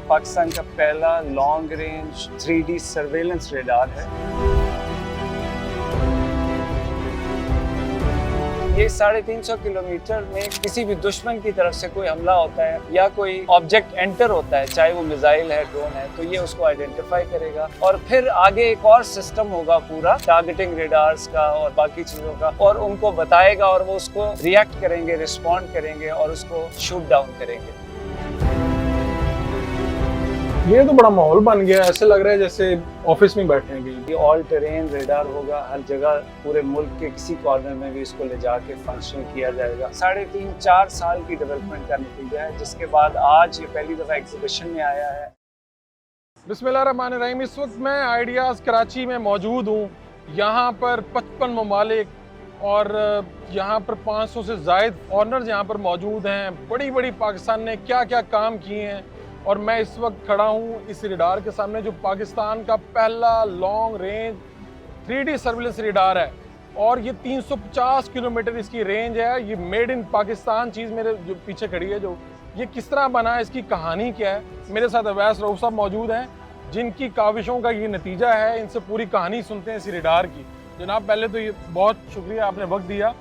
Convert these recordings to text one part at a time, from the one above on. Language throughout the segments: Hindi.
पाकिस्तान का पहला long range 3D surveillance radar है। ये 350 किलोमीटर में किसी भी दुश्मन की तरफ से कोई हमला होता है या कोई ऑब्जेक्ट एंटर होता है, चाहे वो मिसाइल है, ड्रोन है, तो ये उसको आइडेंटिफाई करेगा और फिर आगे एक और सिस्टम होगा पूरा टारगेटिंग रेडार्स का और बाकी चीजों का, और उनको बताएगा और वो उसको रिएक्ट करेंगे, रिस्पॉन्ड करेंगे और उसको शूट डाउन करेंगे। ये तो बड़ा माहौल बन गया, ऐसे लग रहा है जैसे ऑफिस में बैठे हैं। ये ऑल टेरेन रेडार होगा, हर जगह पूरे मुल्क के किसी कॉर्नर में भी इसको ले जाके फंक्शनल किया जाएगा। 3.5-4 साल की डेवलपमेंट का नतीजा है, जिसके बाद आज ये पहली दफा एग्जीबिशन में आया है। बिस्मिल्लाहिर्रहमानिर्रहीम। इस वक्त मैं आइडियाज़ कराची में मौजूद हूँ। यहाँ पर 55 ममालिक और यहाँ पर 500 से ज़ायद ऑनर्स यहाँ पर मौजूद हैं। बड़ी बड़ी पाकिस्तान ने क्या क्या काम किए हैं, और मैं इस वक्त खड़ा हूँ इस रेडार के सामने जो पाकिस्तान का पहला long range 3D surveillance radar है, और ये 350 किलोमीटर इसकी रेंज है। ये मेड इन पाकिस्तान चीज़ मेरे जो पीछे खड़ी है, जो ये किस तरह बना है, इसकी कहानी क्या है। मेरे साथ अवैस रऊफ साहब मौजूद हैं, जिनकी काविशों का ये नतीजा है। इनसे पूरी कहानी सुनते हैं इस रेडार की। जनाब, पहले तो ये बहुत शुक्रिया, आपने वक्त दिया।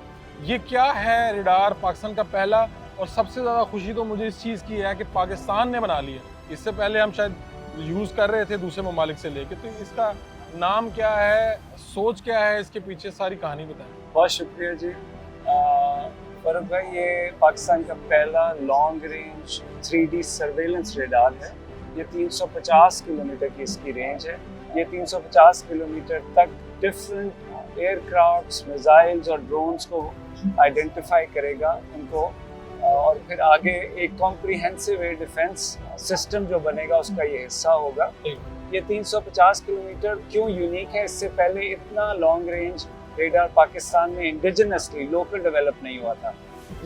ये क्या है रेडार, पाकिस्तान का पहला, और सबसे ज़्यादा खुशी तो मुझे इस चीज़ की है कि पाकिस्तान ने बना लिया। इससे पहले हम शायद यूज़ कर रहे थे दूसरे ममालिक से लेके। तो इसका नाम क्या है, सोच क्या है, इसके पीछे सारी कहानी बताएं। बहुत शुक्रिया जी फरूक भाई। ये पाकिस्तान का पहला long range 3D surveillance radar है। ये 350 किलोमीटर की इसकी रेंज है। ये 350 किलोमीटर तक डिफरेंट एयरक्राफ्ट्स, मिसाइल्स और ड्रोन्स को आइडेंटिफाई करेगा, उनको, और फिर आगे एक कॉम्प्रिहेंसिव एयर डिफेंस सिस्टम जो बनेगा उसका ये हिस्सा होगा। ये 350 किलोमीटर क्यों यूनिक है, इससे पहले इतना लॉन्ग रेंज रेडार पाकिस्तान में इंडिजिनसली लोकल डेवलप नहीं हुआ था।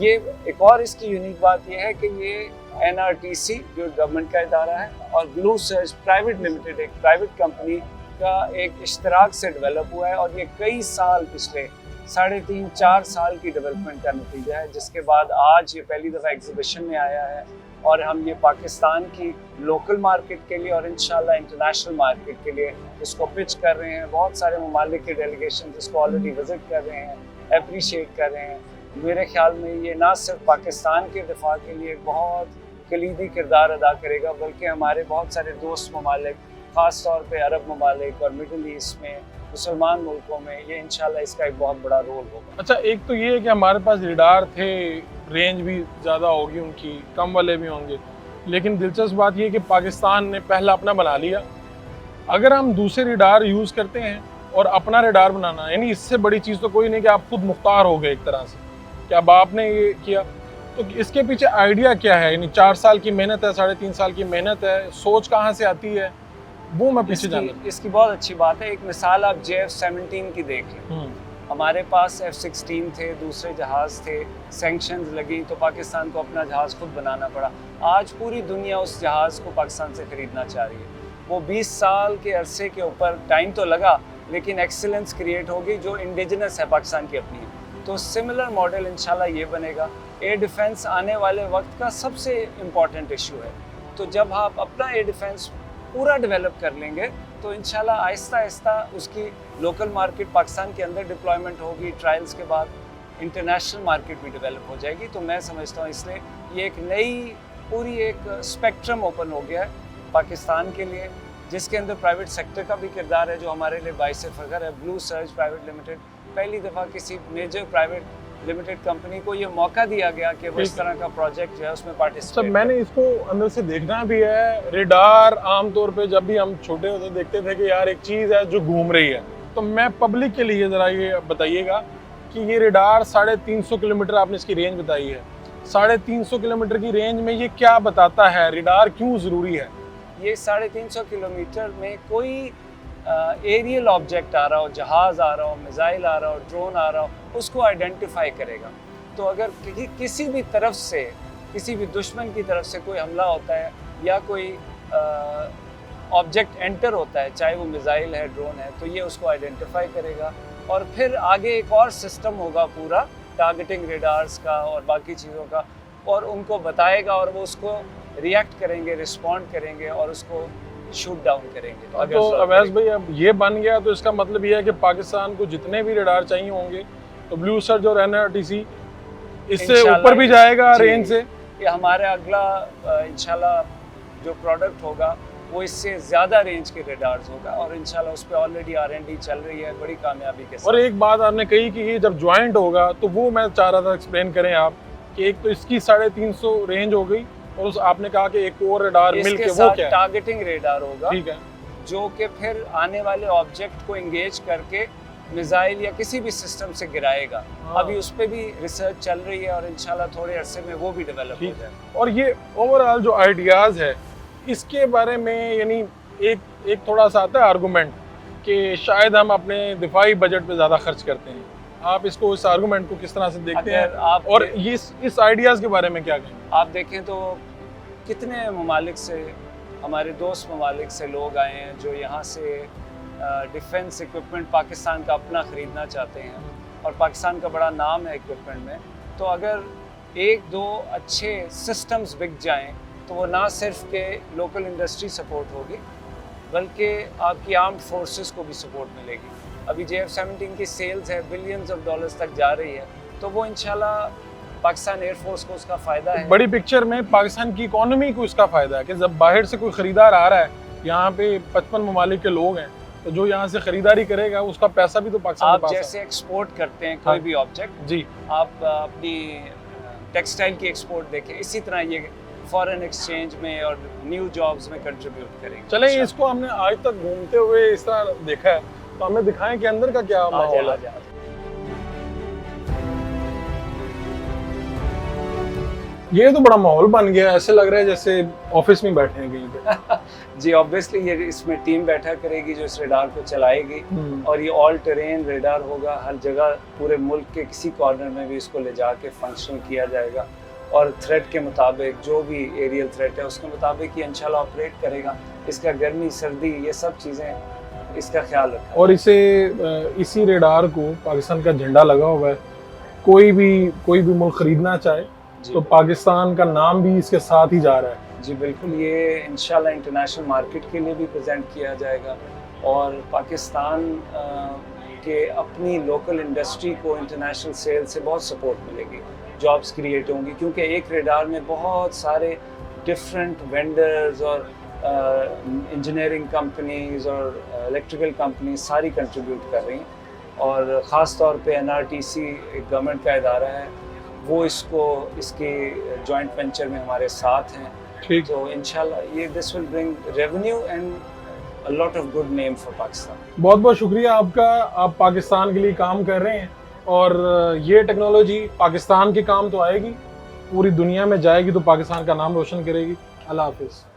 ये एक और इसकी यूनिक बात ये है कि ये NRTC जो गवर्नमेंट का इदारा है और ब्लू सर्ज प्राइवेट लिमिटेड, एक प्राइवेट कंपनी का एक इश्तराक से डेवलप हुआ है, और ये कई साल, पिछले 3.5-4 साल की डेवलपमेंट का नतीजा है, जिसके बाद आज ये पहली दफ़ा एग्जीबिशन में आया है। और हम ये पाकिस्तान की लोकल मार्केट के लिए और इंशाल्लाह इंटरनेशनल मार्केट के लिए इसको पिच कर रहे हैं। बहुत सारे ममालिक के डेलीगेशन इसको ऑलरेडी विजिट कर रहे हैं, अप्रिशिएट कर रहे हैं। मेरे ख्याल में ये ना सिर्फ पाकिस्तान के दिफा के लिए बहुत कलीदी किरदार अदा करेगा, बल्कि हमारे बहुत सारे दोस्त ममालिक, ख़ास तौर पे अरब ममालिक और मिडल ईस्ट में, मुसलमान मुल्कों में, ये इंशाल्लाह इसका एक बहुत बड़ा रोल होगा। अच्छा, एक तो ये है कि हमारे पास रेडार थे, रेंज भी ज़्यादा होगी उनकी, कम वाले भी होंगे, लेकिन दिलचस्प बात ये कि पाकिस्तान ने पहला अपना बना लिया। अगर हम दूसरे रेडार यूज़ करते हैं और अपना रेडार बनाना, यानी इससे बड़ी चीज़ तो कोई नहीं कि आप खुद मुख्तार हो गए एक तरह से, कि अब आपने ये किया। तो इसके पीछे आइडिया क्या है? यानी 4 साल की मेहनत है, 3.5 साल की मेहनत है, सोच कहाँ से आती है, वो मैं पीछे जानना। इसकी बहुत अच्छी बात है। एक मिसाल आप JF-17 की देख लें। हमारे पास F-16 थे, दूसरे जहाज़ थे, सैंक्शंस लगी तो पाकिस्तान को अपना जहाज़ खुद बनाना पड़ा। आज पूरी दुनिया उस जहाज़ को पाकिस्तान से ख़रीदना चाह रही है। वो 20 साल के अरसे के ऊपर टाइम तो लगा, लेकिन एक्सीलेंस क्रिएट होगी जो इंडिजिनस है पाकिस्तान की अपनी। तो सिमिलर मॉडल इंशाल्लाह ये बनेगा। एयर डिफेंस आने वाले वक्त का सबसे इम्पॉर्टेंट इशू है। तो जब आप अपना एयर डिफेंस पूरा डेवलप कर लेंगे तो इंशाल्लाह आहिस्ता आहिस्ता उसकी लोकल मार्केट पाकिस्तान के अंदर डिप्लॉयमेंट होगी, ट्रायल्स के बाद इंटरनेशनल मार्केट भी डेवलप हो जाएगी। तो मैं समझता हूँ इसलिए ये एक नई पूरी एक स्पेक्ट्रम ओपन हो गया है पाकिस्तान के लिए, जिसके अंदर प्राइवेट सेक्टर का भी किरदार है, जो हमारे लिए बाइस फ़ख्र है। ब्लू सर्ज प्राइवेट लिमिटेड पहली दफ़ा किसी मेजर प्राइवेट लिमिटेड कंपनी को ये मौका दिया गया कि वो इस तरह का प्रोजेक्ट जो है उसमें पार्टिसिपेट। मैंने इसको अंदर से देखना भी है। रेडार आमतौर पे जब भी हम छोटे होते देखते थे कि यार एक चीज़ है जो घूम रही है, तो मैं पब्लिक के लिए ज़रा ये बताइएगा कि ये रेडार 350 किलोमीटर आपने इसकी रेंज बताई है। 350 किलोमीटर की रेंज में ये क्या बताता है, रेडार क्यों ज़रूरी है? ये 350 किलोमीटर में कोई एरियल ऑब्जेक्ट आ रहा हो, जहाज़ आ रहा हो, मिसाइल आ रहा हो, ड्रोन आ रहा हो, उसको आइडेंटिफाई करेगा। तो अगर किसी भी तरफ से, किसी भी दुश्मन की तरफ से कोई हमला होता है या कोई ऑब्जेक्ट एंटर होता है, चाहे वो मिसाइल है, ड्रोन है, तो ये उसको आइडेंटिफाई करेगा। और फिर आगे एक और सिस्टम होगा पूरा टारगेटिंग रेडार्स का और बाकी चीज़ों का, और उनको बताएगा और वो उसको रिएक्ट करेंगे, रिस्पॉन्ड करेंगे और उसको शूट डाउन करेंगे। तो जरूरत अवैस पड़ेगी। भाई अब ये बन गया तो इसका मतलब ये है कि पाकिस्तान को जितने भी रडार चाहिए होंगे तो ब्लू सर्ज और एनआरटीसी इससे इंशाल्लाह ऊपर भी जाएगा जी। रेंज से। ये हमारा अगला इंशाल्लाह जो प्रोडक्ट होगा वो इससे ज़्यादा रेंज के रेडार्स होगा और इंशाल्लाह उस पर ऑलरेडी R&D चल रही है बड़ी कामयाबी के साथ। और एक बात आपने कही कि ये जब ज्वाइंट होगा तो वो मैं चाह रहा था एक्सप्लेन करें आप कि एक तो इसकी 350 रेंज हो गई और उस आपने कहा कि एक और रडार मिल इसके के वो साथ क्या है? टारगेटिंग रेडार होगा ठीक है, जो कि फिर आने वाले ऑब्जेक्ट को एंगेज करके मिसाइल या किसी भी सिस्टम से गिराएगा। हाँ। अभी उस पर भी रिसर्च चल रही है और इंशाल्लाह थोड़े अरसे में वो भी डेवलप हो ठीक। जाए। और ये ओवरऑल जो आइडियाज़ है इसके बारे में यानी एक थोड़ा सा आता है आर्गूमेंट कि शायद हम अपने दिफाई बजट पे ज़्यादा खर्च करते हैं। आप इसको इस आर्गूमेंट को किस तरह से देखते हैं अगर आप और ये इस आइडियाज़ के बारे में क्या कहें? आप देखें तो कितने ममालिक से, हमारे दोस्त ममालिक से लोग आए हैं जो यहाँ से डिफेंस इक्विपमेंट पाकिस्तान का अपना ख़रीदना चाहते हैं और पाकिस्तान का बड़ा नाम है इक्विपमेंट में। तो अगर एक दो अच्छे सिस्टम्स बिक जाएं तो वो ना सिर्फ के लोकल इंडस्ट्री सपोर्ट होगी बल्कि आपकी आर्म्ड फोर्सेस को भी सपोर्ट मिलेगी। अभी JF-17 की सेल्स है बिलियंस ऑफ डॉलर्स तक जा रही है तो वो इंशाल्लाह पाकिस्तान एयरफोर्स को उसका फ़ायदा है। बड़ी पिक्चर में पाकिस्तान की इकोनॉमी को इसका फ़ायदा है कि जब बाहर से कोई ख़रीदार आ रहा है, यहाँ पे 55 ममालिक के लोग हैं तो जो यहाँ से ख़रीदारी करेगा उसका पैसा भी तो पाकिस्तान के आप पास जैसे एक्सपोर्ट करते हैं हाँ। कोई भी ऑब्जेक्ट, जी आप अपनी टेक्सटाइल की एक्सपोर्ट देखें, इसी तरह ये फॉरेन एक्सचेंज में और न्यू जॉब्स में कंट्रीब्यूट करेंगे। चलें अच्छा। इसको हमने आज तक घूमते हुए इस तरह देखा है तो हमें दिखाएं कि अंदर का क्या माहौल है। ये तो बड़ा माहौल बन गया, ऐसे लग रहा है जैसे ऑफिस में बैठे हैं कहीं पे। जी ऑब्वियसली ये इसमें टीम बैठा करेगी जो इस रेडार को चलाएगी और ये ऑल टेरेन रेडार होगा। हर जगह पूरे मुल्क के किसी कॉर्नर में भी इसको ले जाके फंक्शनल किया जाएगा और थ्रेट के मुताबिक जो भी एरियल थ्रेट है उसके मुताबिक ये इंशाल्लाह ऑपरेट करेगा। इसका गर्मी सर्दी ये सब चीज़ें इसका ख्याल रखा। और इसी रेडार को पाकिस्तान का झंडा लगा हुआ है, कोई भी मुल्क खरीदना चाहे तो पाकिस्तान का नाम भी इसके साथ ही जा रहा है। जी बिल्कुल, ये इंशाल्लाह इंटरनेशनल मार्केट के लिए भी प्रेजेंट किया जाएगा और पाकिस्तान के अपनी लोकल इंडस्ट्री को इंटरनेशनल सेल से बहुत सपोर्ट मिलेगी, जॉब्स क्रिएट होंगी क्योंकि एक रेडार में बहुत सारे डिफरेंट वेंडर्स और इंजीनियरिंग कंपनीज और इलेक्ट्रिकल कंपनीज सारी कंट्रीब्यूट कर रही हैं और ख़ास तौर पे NRTC एक गवर्नमेंट का इदारा है, वो इसके जॉइंट वेंचर में हमारे साथ हैं। ठीक। तो इंशाल्लाह ये this will bring revenue and a lot of good name for Pakistan. बहुत बहुत शुक्रिया आपका, आप पाकिस्तान के लिए काम कर रहे हैं और ये टेक्नोलॉजी पाकिस्तान के काम तो आएगी, पूरी दुनिया में जाएगी तो पाकिस्तान का नाम रोशन करेगी। अल्लाह हाफिज़।